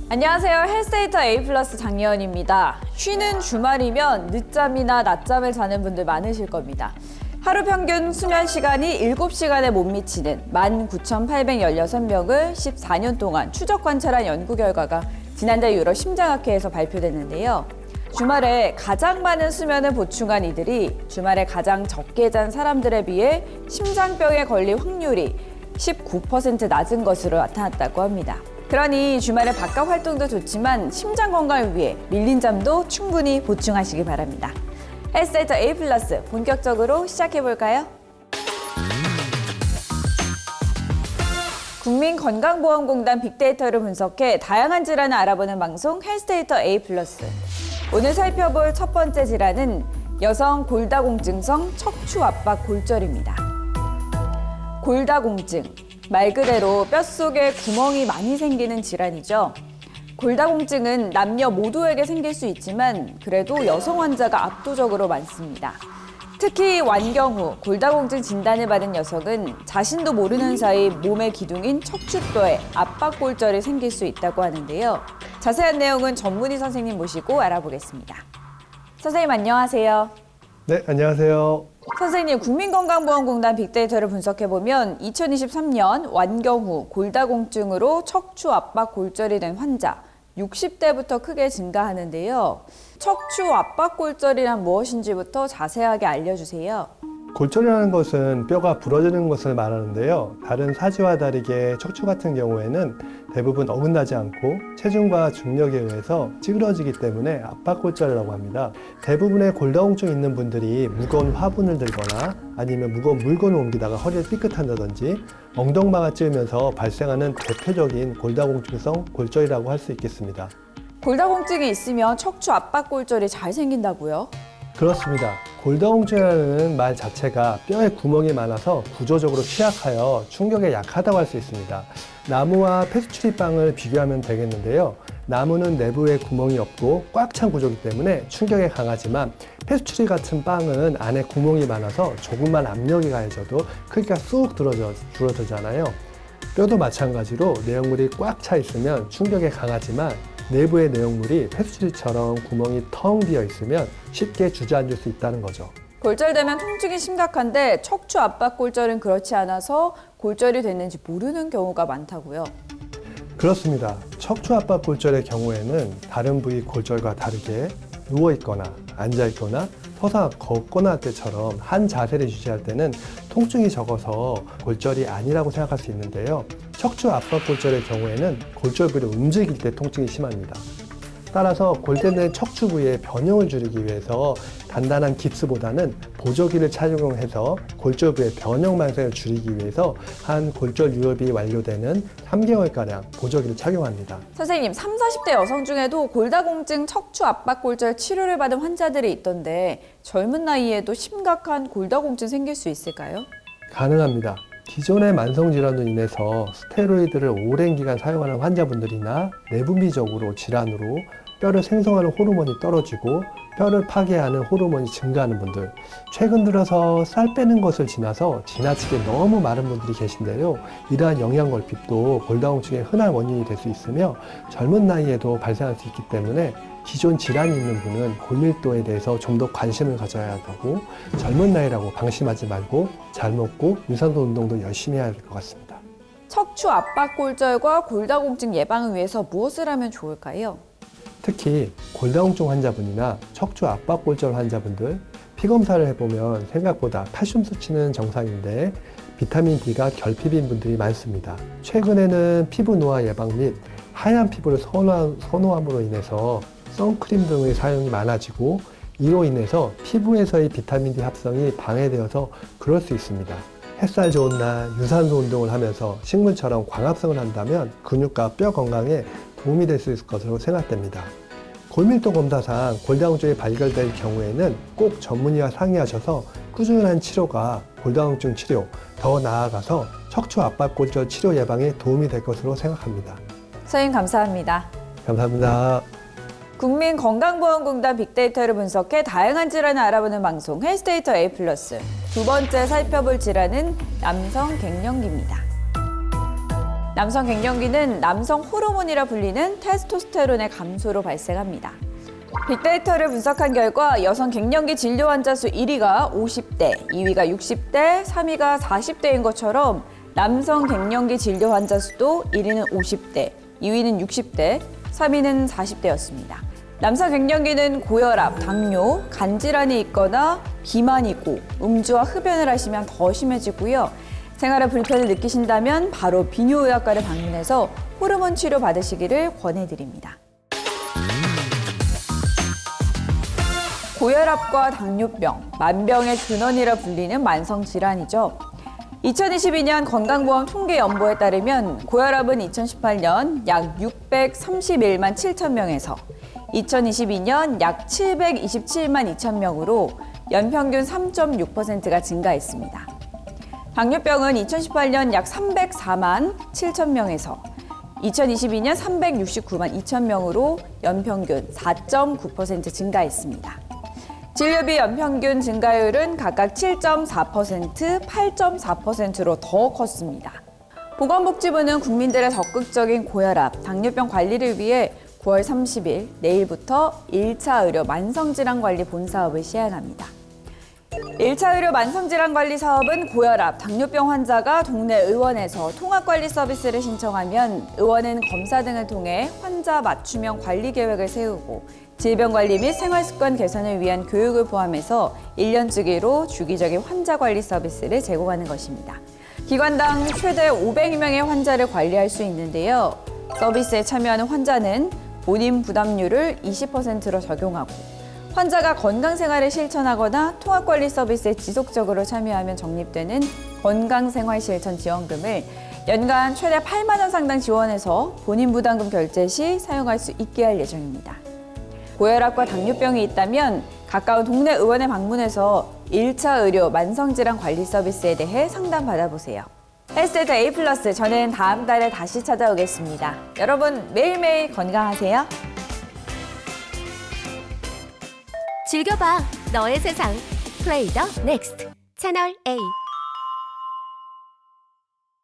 안녕하세요. 헬스데이터 A 플러스 장예원입니다. 쉬는 주말이면 늦잠이나 낮잠을 자는 분들 많으실 겁니다. 하루 평균 수면 시간이 7시간에 못 미치는 19,816명을 14년 동안 추적 관찰한 연구 결과가 지난달 유럽 심장학회에서 발표됐는데요. 주말에 가장 많은 수면을 보충한 이들이 주말에 가장 적게 잔 사람들에 비해 심장병에 걸릴 확률이 19% 낮은 것으로 나타났다고 합니다. 그러니 주말에 바깥 활동도 좋지만 심장 건강을 위해 밀린 잠도 충분히 보충하시기 바랍니다. 헬스데이터 A 플러스 본격적으로 시작해볼까요? 국민건강보험공단 빅데이터를 분석해 다양한 질환을 알아보는 방송 헬스데이터 A 플러스. 오늘 살펴볼 첫 번째 질환은 여성 골다공증성 척추압박 골절입니다. 골다공증, 말 그대로 뼛속에 구멍이 많이 생기는 질환이죠. 골다공증은 남녀 모두에게 생길 수 있지만 그래도 여성 환자가 압도적으로 많습니다. 특히 완경 후 골다공증 진단을 받은 여성은 자신도 모르는 사이 몸의 기둥인 척추뼈에 압박골절이 생길 수 있다고 하는데요. 자세한 내용은 전문의 선생님 모시고 알아보겠습니다. 선생님 안녕하세요. 네, 안녕하세요. 선생님, 국민건강보험공단 빅데이터를 분석해보면 2023년 완경 후 골다공증으로 척추 압박 골절이 된 환자 60대부터 크게 증가하는데요. 척추 압박 골절이란 무엇인지부터 자세하게 알려주세요. 골절이라는 것은 뼈가 부러지는 것을 말하는데요. 다른 사지와 다르게 척추 같은 경우에는 대부분 어긋나지 않고 체중과 중력에 의해서 찌그러지기 때문에 압박골절이라고 합니다. 대부분의 골다공증 있는 분들이 무거운 화분을 들거나 아니면 무거운 물건을 옮기다가 허리를 삐끗한다든지 엉덩방아 찌으면서 발생하는 대표적인 골다공증성 골절이라고 할 수 있겠습니다. 골다공증이 있으면 척추 압박 골절이 잘 생긴다고요? 그렇습니다. 골다공증이라는 말 자체가 뼈에 구멍이 많아서 구조적으로 취약하여 충격에 약하다고 할 수 있습니다. 나무와 폐수치리빵을 비교하면 되겠는데요. 나무는 내부에 구멍이 없고 꽉 찬 구조이기 때문에 충격에 강하지만 폐수치리 같은 빵은 안에 구멍이 많아서 조금만 압력이 가해져도 크기가 쑥 줄어들잖아요. 뼈도 마찬가지로 내용물이 꽉 차 있으면 충격에 강하지만 내부의 내용물이 폐수치리처럼 구멍이 텅 비어 있으면 쉽게 주저앉을 수 있다는 거죠. 골절되면 통증이 심각한데 척추 압박 골절은 그렇지 않아서 골절이 됐는지 모르는 경우가 많다고요? 그렇습니다. 척추 압박 골절의 경우에는 다른 부위 골절과 다르게 누워있거나 앉아있거나 서서 걷거나 할 때처럼 한 자세를 유지할 때는 통증이 적어서 골절이 아니라고 생각할 수 있는데요. 척추 압박 골절의 경우에는 골절 부위를 움직일 때 통증이 심합니다. 따라서 골절된 척추 부위의 변형을 줄이기 위해서 단단한 깁스보다는 보조기를 착용해서 골절 부위의 변형 만성을 줄이기 위해서 한 골절 유협이 완료되는 3개월가량 보조기를 착용합니다. 선생님, 30, 40대 여성 중에도 골다공증 척추 압박 골절 치료를 받은 환자들이 있던데 젊은 나이에도 심각한 골다공증 생길 수 있을까요? 가능합니다. 기존의 만성질환으로 인해서 스테로이드를 오랜 기간 사용하는 환자분들이나 내분비적으로 질환으로 뼈를 생성하는 호르몬이 떨어지고 뼈를 파괴하는 호르몬이 증가하는 분들, 최근 들어서 살 빼는 것을 지나서 지나치게 너무 마른 분들이 계신데요. 이러한 영양결핍도 골다공증의 흔한 원인이 될 수 있으며 젊은 나이에도 발생할 수 있기 때문에 기존 질환이 있는 분은 골밀도에 대해서 좀 더 관심을 가져야 하고 젊은 나이라고 방심하지 말고 잘 먹고 유산소 운동도 열심히 해야 될 것 같습니다. 척추 압박 골절과 골다공증 예방을 위해서 무엇을 하면 좋을까요? 특히 골다공증 환자분이나 척추 압박 골절 환자분들 피검사를 해보면 생각보다 칼슘 수치는 정상인데 비타민 D가 결핍인 분들이 많습니다. 최근에는 피부 노화 예방 및 하얀 피부를 선호함으로 인해서 선크림 등의 사용이 많아지고 이로 인해서 피부에서의 비타민 D 합성이 방해되어서 그럴 수 있습니다. 햇살 좋은 날 유산소 운동을 하면서 식물처럼 광합성을 한다면 근육과 뼈 건강에 도움이 될 수 있을 것으로 생각됩니다. 골밀도 검사상 골다공증이 발견될 경우에는 꼭 전문의와 상의하셔서 꾸준한 치료가 골다공증 치료, 더 나아가서 척추 압박 골절 치료 예방에 도움이 될 것으로 생각합니다. 선생님 감사합니다. 감사합니다. 국민건강보험공단 빅데이터를 분석해 다양한 질환을 알아보는 방송 헬스데이터 A+. 두 번째 살펴볼 질환은 남성 갱년기입니다. 남성 갱년기는 남성 호르몬이라 불리는 테스토스테론의 감소로 발생합니다. 빅데이터를 분석한 결과 여성 갱년기 진료 환자 수 1위가 50대, 2위가 60대, 3위가 40대인 것처럼 남성 갱년기 진료 환자 수도 1위는 50대, 2위는 60대, 3위는 40대였습니다. 남성 갱년기는 고혈압, 당뇨, 간질환이 있거나 비만이고 음주와 흡연을 하시면 더 심해지고요. 생활에 불편을 느끼신다면 바로 비뇨의학과를 방문해서 호르몬 치료 받으시기를 권해드립니다. 고혈압과 당뇨병, 만병의 근원이라 불리는 만성질환이죠. 2022년 건강보험 통계연보에 따르면 고혈압은 2018년 약 631만 7천 명에서 2022년 약 727만 2천 명으로 연평균 3.6%가 증가했습니다. 당뇨병은 2018년 약 304만 7천 명에서 2022년 369만 2천 명으로 연평균 4.9% 증가했습니다. 진료비 연평균 증가율은 각각 7.4%, 8.4%로 더 컸습니다. 보건복지부는 국민들의 적극적인 고혈압, 당뇨병 관리를 위해 9월 30일 내일부터 1차 의료 만성질환관리 본사업을 시행합니다. 1차 의료 만성질환관리 사업은 고혈압, 당뇨병 환자가 동네 의원에서 통합관리 서비스를 신청하면 의원은 검사 등을 통해 환자 맞춤형 관리 계획을 세우고 질병관리 및 생활습관 개선을 위한 교육을 포함해서 1년 주기로 주기적인 환자관리 서비스를 제공하는 것입니다. 기관당 최대 500명의 환자를 관리할 수 있는데요. 서비스에 참여하는 환자는 본인 부담률을 20%로 적용하고 환자가 건강생활을 실천하거나 통합관리 서비스에 지속적으로 참여하면 적립되는 건강생활실천지원금을 연간 최대 8만 원 상당 지원해서 본인 부담금 결제 시 사용할 수 있게 할 예정입니다. 고혈압과 당뇨병이 있다면 가까운 동네 의원에 방문해서 1차 의료 만성질환 관리 서비스에 대해 상담 받아보세요. 헬스데이터 A+, 저는 다음 달에 다시 찾아오겠습니다. 여러분 매일매일 건강하세요. 즐겨봐, 너의 세상. 플레이 더 넥스트 채널 A.